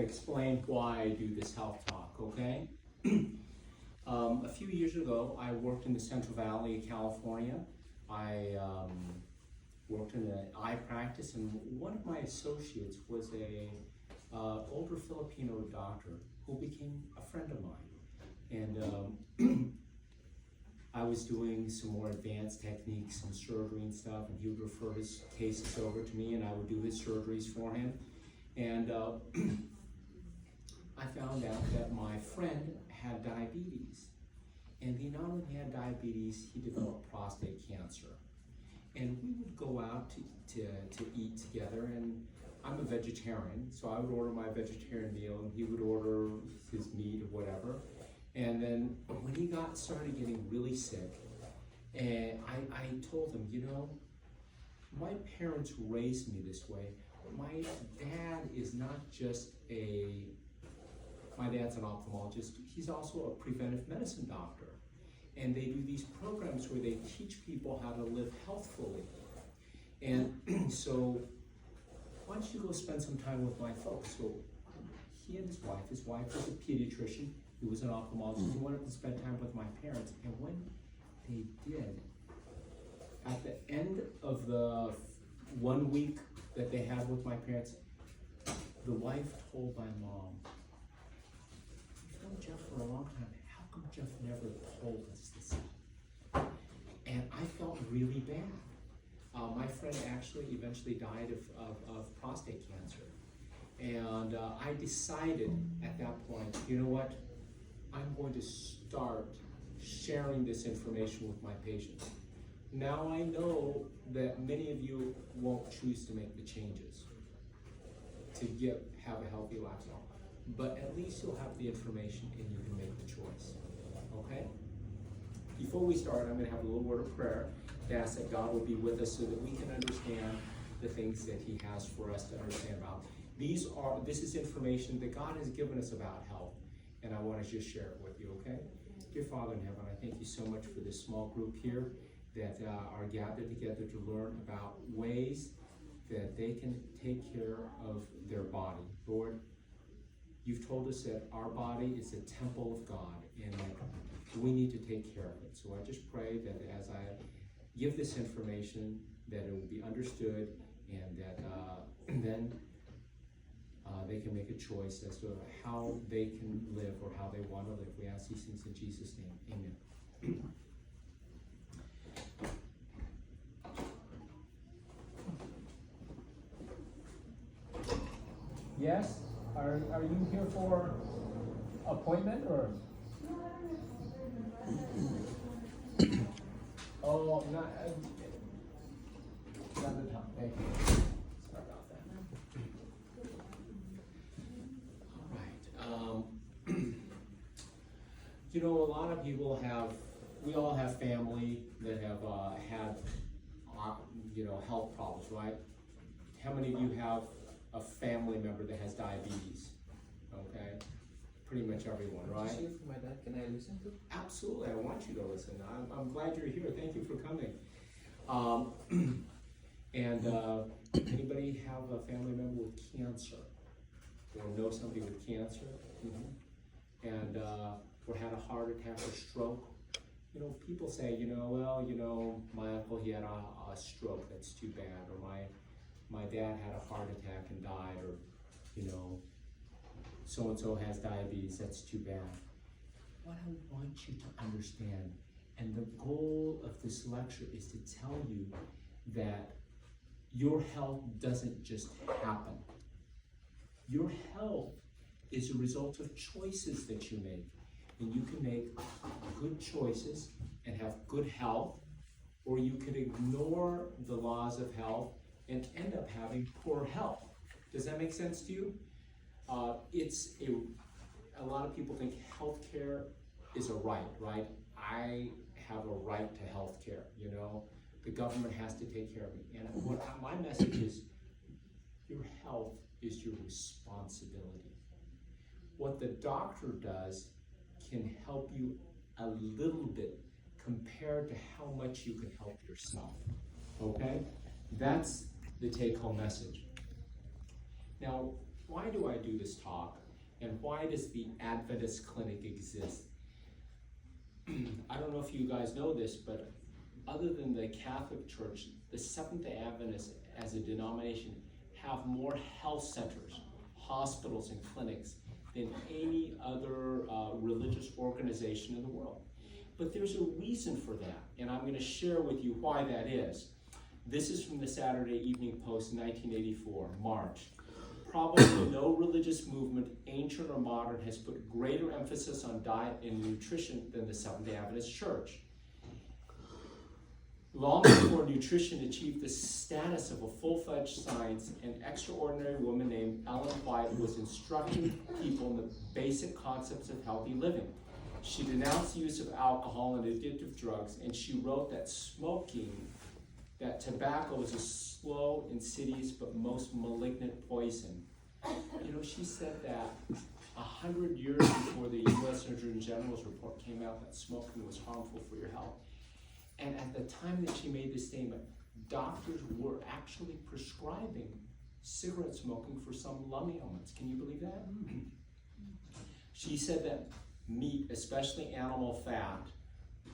explain why I do this health talk, okay? A few years ago, I worked in the Central Valley of California. I worked in an eye practice, and one of my associates was a older Filipino doctor who became a friend of mine. And I was doing some more advanced techniques and surgery and stuff, and he would refer his cases over to me, and I would do his surgeries for him. And I found out that my friend had diabetes. And he not only had diabetes, he developed prostate cancer. And we would go out to eat together, and I'm a vegetarian, so I would order my vegetarian meal, and he would order his meat or whatever. And then when he started getting really sick, and I told him, you know, my parents raised me this way. My dad is not just my dad's an ophthalmologist, he's also a preventive medicine doctor. And they do these programs where they teach people how to live healthfully. And so, why don't you go spend some time with my folks? So he and his wife was a pediatrician, he was an ophthalmologist, he wanted to spend time with my parents. And when they did, at the end of the 1 week that they had with my parents, the wife told my mom, "We've known Jeff for a long time. How come Jeff never told us this?" And I felt really bad. My friend actually eventually died of prostate cancer. And I decided at that point, you know what? I'm going to start sharing this information with my patients. Now I know that many of you won't choose to make the changes to have a healthy lifestyle, but at least you'll have the information and you can make the choice, okay? Before we start, I'm going to have a little word of prayer to ask that God will be with us so that we can understand the things that He has for us to understand about. This is information that God has given us about health, and I want to just share it with you, okay? Dear Father in heaven, I thank you so much for this small group here that are gathered together to learn about ways that they can take care of their body. Lord, you've told us that our body is a temple of God, and that we need to take care of it. So I just pray that as I give this information, that it will be understood, and that then they can make a choice as to how they can live or how they want to live. We ask these things in Jesus' name. Amen. Yes? Are you here for appointment or? Oh, not another time. Thank you. Sorry about that. All right. You know, a lot of people we all have family that have had, health problems, right? How many of you have a family member that has diabetes? Okay, pretty much everyone, right? Just here for my dad. Can I listen to? Absolutely, I want you to listen. I'm glad you're here. Thank you for coming. Anybody have a family member with cancer, or know somebody with cancer, and or had a heart attack or stroke? You know, people say, my uncle, he had a stroke. That's too bad. Or my dad had a heart attack and died, or so-and-so has diabetes, that's too bad. What I want you to understand, and the goal of this lecture is to tell you that your health doesn't just happen. Your health is a result of choices that you make. And you can make good choices and have good health, or you can ignore the laws of health and end up having poor health. Does that make sense to you? A lot of people think healthcare is a right? I have a right to healthcare, The government has to take care of me. And my message is, your health is your responsibility. What the doctor does can help you a little bit compared to how much you can help yourself, okay? That's the take-home message. Now, why do I do this talk? And why does the Adventist Clinic exist? I don't know if you guys know this, but other than the Catholic Church, the Seventh-day Adventists as a denomination have more health centers, hospitals, and clinics than any other religious organization in the world. But there's a reason for that, and I'm going to share with you why that is. This is from the Saturday Evening Post, 1984, March. Probably no religious movement, ancient or modern, has put greater emphasis on diet and nutrition than the Seventh-day Adventist Church. Long before nutrition achieved the status of a full-fledged science, an extraordinary woman named Ellen White was instructing people in the basic concepts of healthy living. She denounced the use of alcohol and addictive drugs, and she wrote that tobacco is a slow, insidious, but most malignant poison. You know, she said that 100 years before the U.S. Surgeon General's report came out that smoking was harmful for your health. And at the time that she made this statement, doctors were actually prescribing cigarette smoking for some lung ailments. Can you believe that? She said that meat, especially animal fat,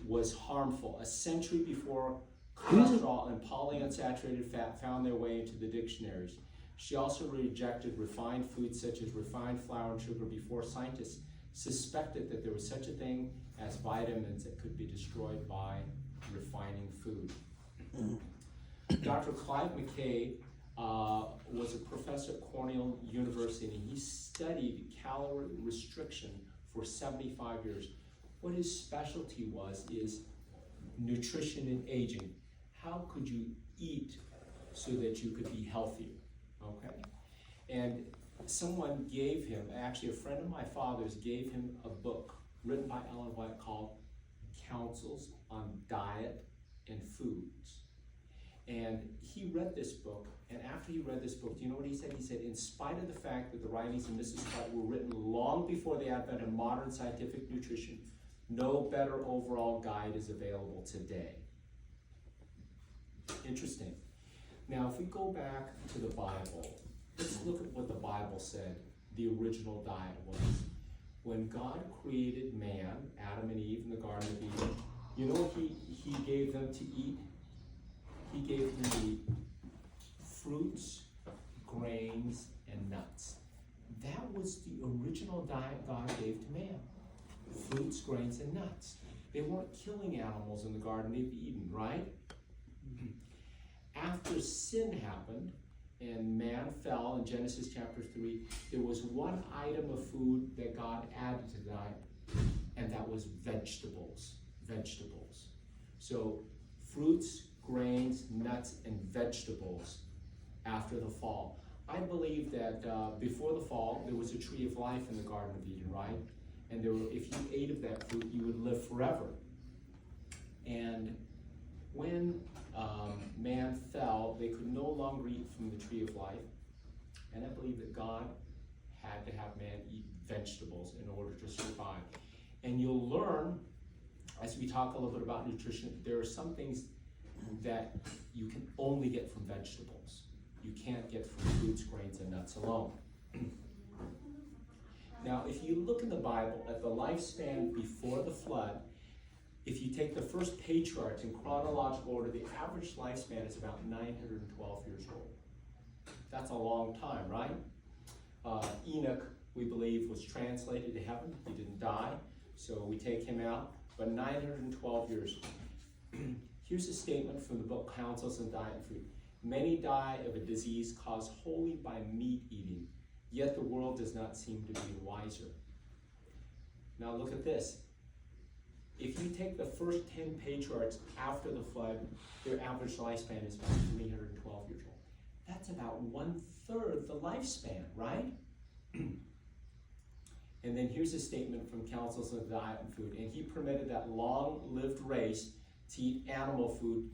was harmful a century before cholesterol and polyunsaturated fat found their way into the dictionaries. She also rejected refined foods such as refined flour and sugar before scientists suspected that there was such a thing as vitamins that could be destroyed by refining food. Dr. Clive McKay was a professor at Cornell University, and he studied calorie restriction for 75 years. What his specialty was is nutrition and aging. How could you eat so that you could be healthier? Okay? And someone gave him, actually a friend of my father's gave him a book written by Ellen White called Counsels on Diet and Foods. And he read this book, and after he read this book, do you know what he said? He said, in spite of the fact that the writings of Mrs. White were written long before the advent of modern scientific nutrition, no better overall guide is available today. Interesting. Now, if we go back to the Bible, let's look at what the Bible said the original diet was. When God created man, Adam and Eve in the Garden of Eden, you know what he gave them to eat? He gave them to eat fruits, grains, and nuts. That was the original diet God gave to man. Fruits, grains, and nuts. They weren't killing animals in the Garden of Eden, right? After sin happened and man fell in Genesis chapter 3, there was one item of food that God added to the diet, and that was vegetables. Vegetables. So fruits, grains, nuts, and vegetables after the fall. I believe that before the fall, there was a tree of life in the Garden of Eden, right? And if you ate of that fruit, you would live forever. And when man fell, they could no longer eat from the tree of life. And I believe that God had to have man eat vegetables in order to survive. And you'll learn, as we talk a little bit about nutrition, there are some things that you can only get from vegetables. You can't get from fruits, grains, and nuts alone. Now, if you look in the Bible at the lifespan before the flood, if you take the first patriarchs in chronological order, the average lifespan is about 912 years old. That's a long time, right? Enoch, we believe, was translated to heaven. He didn't die, so we take him out. But 912 years. Here's a statement from the book Counsels on Diet and Food. Many die of a disease caused wholly by meat eating, yet the world does not seem to be wiser. Now look at this. If you take the first 10 patriarchs after the flood, their average lifespan is about 312 years old. That's about 1/3 the lifespan, right? And then here's a statement from Counsels on Diet and Food. And he permitted that long-lived race to eat animal food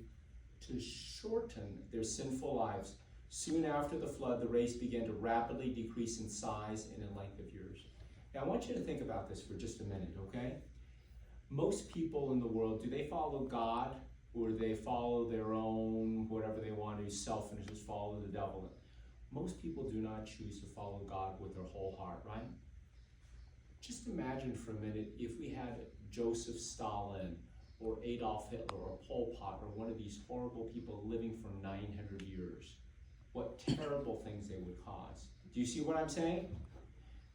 to shorten their sinful lives. Soon after the flood, the race began to rapidly decrease in size and in length of years. Now, I want you to think about this for just a minute, okay? Most people in the world, do they follow God, or do they follow their own, whatever they want to, self, and just follow the devil? Most people do not choose to follow God with their whole heart, right? Just imagine for a minute if we had Joseph Stalin or Adolf Hitler or Pol Pot or one of these horrible people living for 900 years. What terrible things they would cause. Do you see what I'm saying?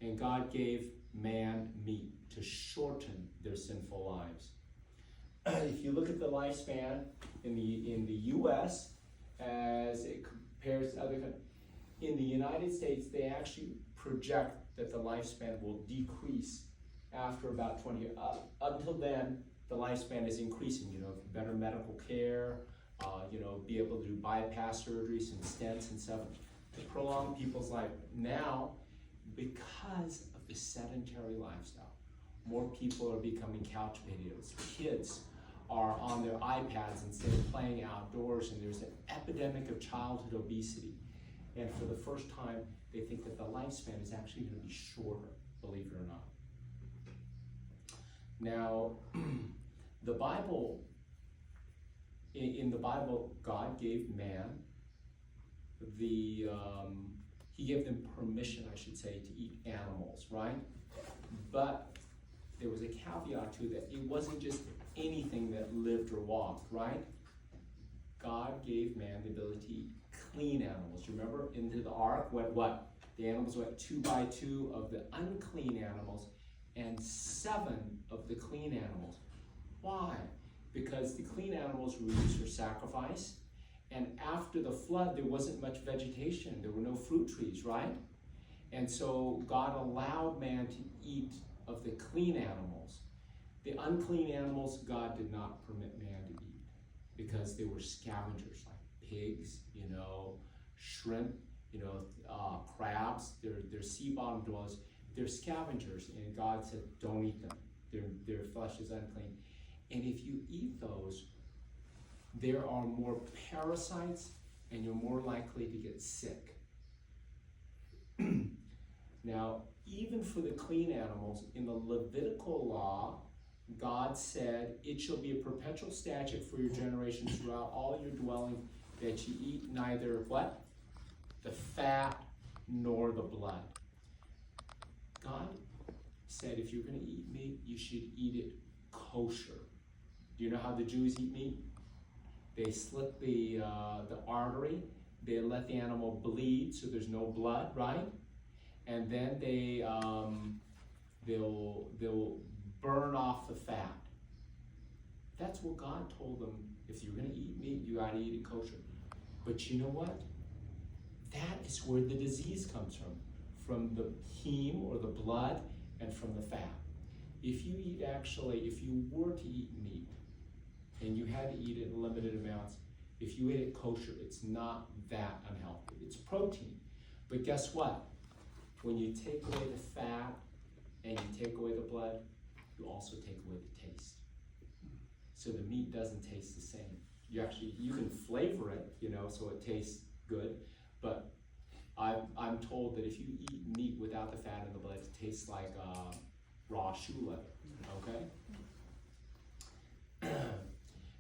And God gave man meat to shorten their sinful lives. If you look at the lifespan in the U.S. as it compares to other countries, in the United States, they actually project that the lifespan will decrease after about 20 years. Up until then, the lifespan is increasing, better medical care, be able to do bypass surgeries and stents and stuff to prolong people's life. Now, because of the sedentary lifestyle, more people are becoming couch potatoes. Kids are on their iPads instead of playing outdoors, and there's an epidemic of childhood obesity. And for the first time, they think that the lifespan is actually going to be shorter, believe it or not. Now, the Bible, in the Bible, God gave man he gave them permission, I should say, to eat animals, right? But there was a caveat to that. It wasn't just anything that lived or walked, right? God gave man the ability to eat clean animals. You remember, into the ark went what? The animals went 2 by 2 of the unclean animals and 7 of the clean animals. Why? Because the clean animals were used for sacrifice, and after the flood, there wasn't much vegetation. There were no fruit trees, right? And so God allowed man to eat of the clean animals. The unclean animals, God did not permit man to eat because they were scavengers, like pigs, shrimp, crabs. They're sea bottom dwellers. They're scavengers, and God said, don't eat them. Their flesh is unclean. And if you eat those, there are more parasites, and you're more likely to get sick. Now, even for the clean animals, in the Levitical law, God said, it shall be a perpetual statute for your generations throughout all your dwelling, that you eat neither what? The fat nor the blood. God said, if you're going to eat meat, you should eat it kosher. Do you know how the Jews eat meat? They slit the artery. They let the animal bleed, so there's no blood, right? And then they'll burn off the fat. That's what God told them. If you're going to eat meat, you got to eat it kosher. But you know what? That is where the disease comes from the heme or the blood and from the fat. If you were to eat meat and you had to eat it in limited amounts, if you ate it kosher, it's not that unhealthy. It's protein. But guess what? When you take away the fat and you take away the blood, you also take away the taste. So the meat doesn't taste the same. You can flavor it, so it tastes good, but I'm told that if you eat meat without the fat and the blood, it tastes like raw shoe leather, okay?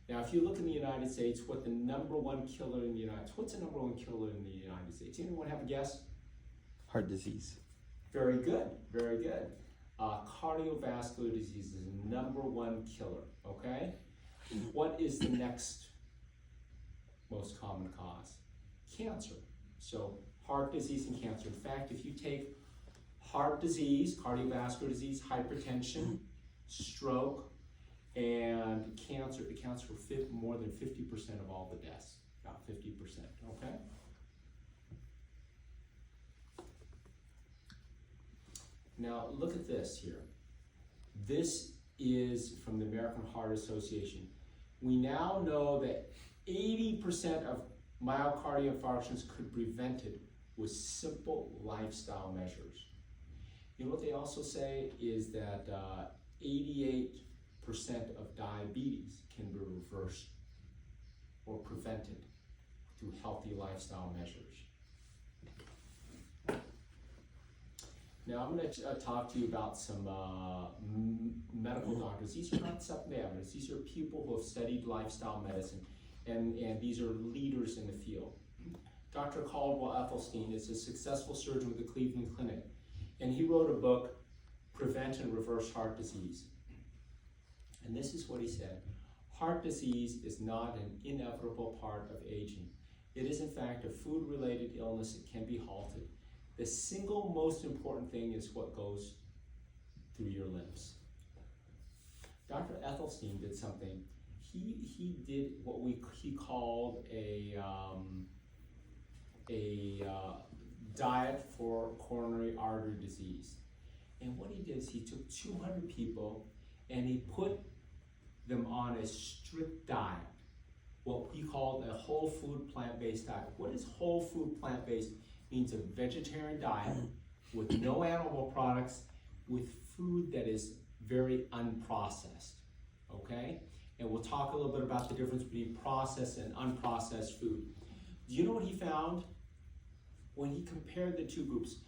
Now, if you look in the United States, what's the number one killer in the United States? Anyone have a guess? Heart disease. Very good, very good. Cardiovascular disease is the number one killer, okay? What is the next most common cause? Cancer. So heart disease and cancer. In fact, if you take heart disease, cardiovascular disease, hypertension, stroke, and cancer, it accounts for more than 50% of all the deaths, about 50%, okay? Now, look at this here. This is from the American Heart Association. We now know that 80% of myocardial infarctions could be prevented with simple lifestyle measures. You know what they also say is that 88% of diabetes can be reversed or prevented through healthy lifestyle measures. Now I'm going to talk to you about some medical doctors. These are not self-made. These are people who have studied lifestyle medicine, and these are leaders in the field. Dr. Caldwell Esselstyn is a successful surgeon with the Cleveland Clinic, and he wrote a book, Prevent and Reverse Heart Disease. And this is what he said: heart disease is not an inevitable part of aging. It is in fact a food-related illness that can be halted. The single most important thing is what goes through your lips. Dr. Esselstyn did something. He did what he called a diet for coronary artery disease. And what he did is he took 200 people and he put them on a strict diet, what he called a whole food plant-based diet. What is whole food plant-based? Means a vegetarian diet with no animal products, with food that is very unprocessed, okay? And we'll talk a little bit about the difference between processed and unprocessed food. Do you know what he found? When he compared the two groups,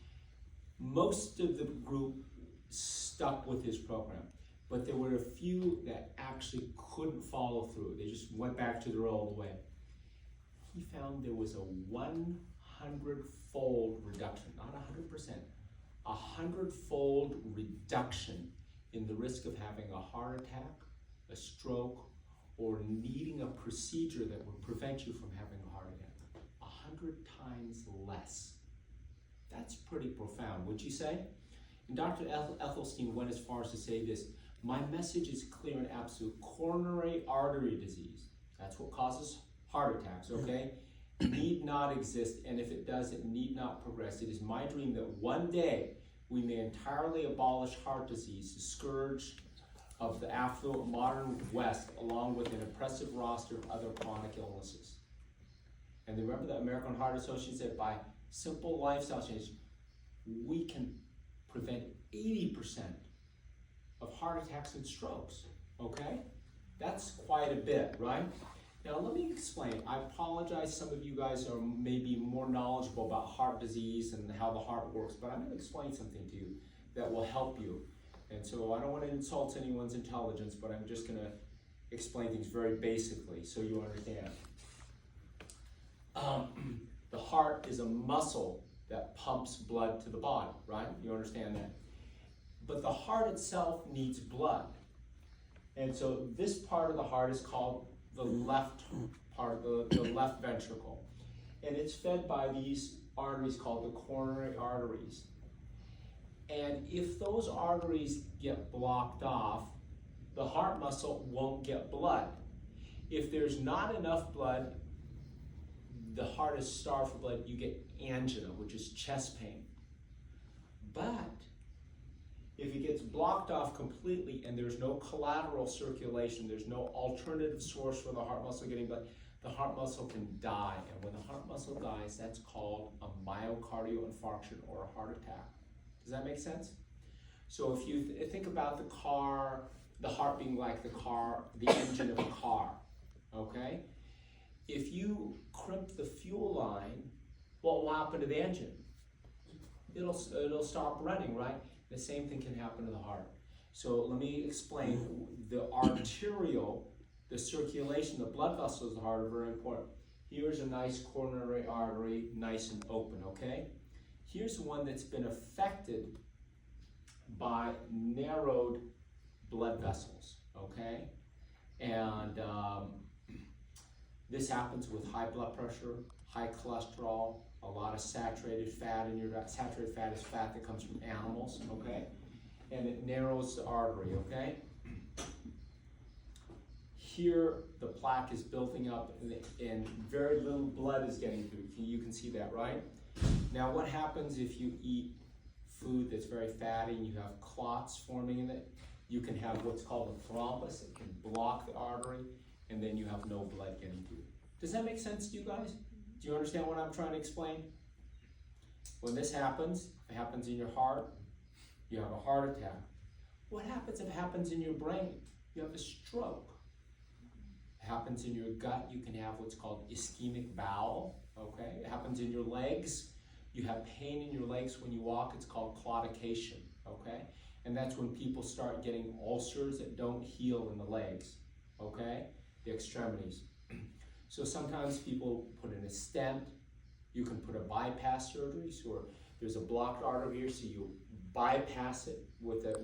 most of the group stuck with his program, but there were a few that actually couldn't follow through. They just went back to their old way. He found there was a 100-fold reduction, not 100%, 100-fold reduction in the risk of having a heart attack, a stroke, or needing a procedure that would prevent you from having a heart attack. 100 times less. That's pretty profound, would you say? And Dr. Esselstyn went as far as to say this: my message is clear and absolute. Coronary artery disease, that's what causes heart attacks, okay, need not exist, and if it does, it need not progress. It is my dream that one day we may entirely abolish heart disease, the scourge of the affluent modern West, along with an impressive roster of other chronic illnesses. And remember the American Heart Association said by simple lifestyle change, we can prevent 80% of heart attacks and strokes, okay? That's quite a bit, right? Now let me explain. I apologize, some of you guys are maybe more knowledgeable about heart disease and how the heart works, but I'm gonna explain something to you that will help you. And so I don't wanna insult anyone's intelligence, but I'm just gonna explain things very basically so you understand. The heart is a muscle that pumps blood to the body, right? You understand that? But the heart itself needs blood. And so this part of the heart is called the left part, the left ventricle. And it's fed by these arteries called the coronary arteries. And if those arteries get blocked off, the heart muscle won't get blood. If there's not enough blood, the heart is starved for blood, you get angina, which is chest pain. But if it gets blocked off completely and there's no collateral circulation, there's no alternative source for the heart muscle getting blood, the heart muscle can die. And when the heart muscle dies, that's called a myocardial infarction or a heart attack. Does that make sense? So if you think about the car, the heart being like the car, the engine of a car, okay? If you crimp the fuel line, what will happen to the engine? It'll stop running, right? The same thing can happen to the heart. So let me explain. The arterial, the circulation, the blood vessels of the heart are very important. Here's a nice coronary artery, nice and open, okay? Here's one that's been affected by narrowed blood vessels, okay? And this happens with high blood pressure, high cholesterol, a lot of saturated fat in your diet. Saturated fat is fat that comes from animals, okay? And it narrows the artery, okay? Here, the plaque is building up and very little blood is getting through. You can see that, right? Now, what happens if you eat food that's very fatty and you have clots forming in it? You can have what's called a thrombus. It can block the artery, and then you have no blood getting through. Does that make sense to you guys? Do you understand what I'm trying to explain? When this happens, if it happens in your heart, you have a heart attack. What happens if it happens in your brain? You have a stroke. It happens in your gut, you can have what's called ischemic bowel, okay? It happens in your legs. You have pain in your legs when you walk, it's called claudication, okay? And that's when people start getting ulcers that don't heal in the legs, okay? The extremities. So sometimes people put in a stent, You can put a bypass surgery, so there's a blocked artery here, so you bypass it with a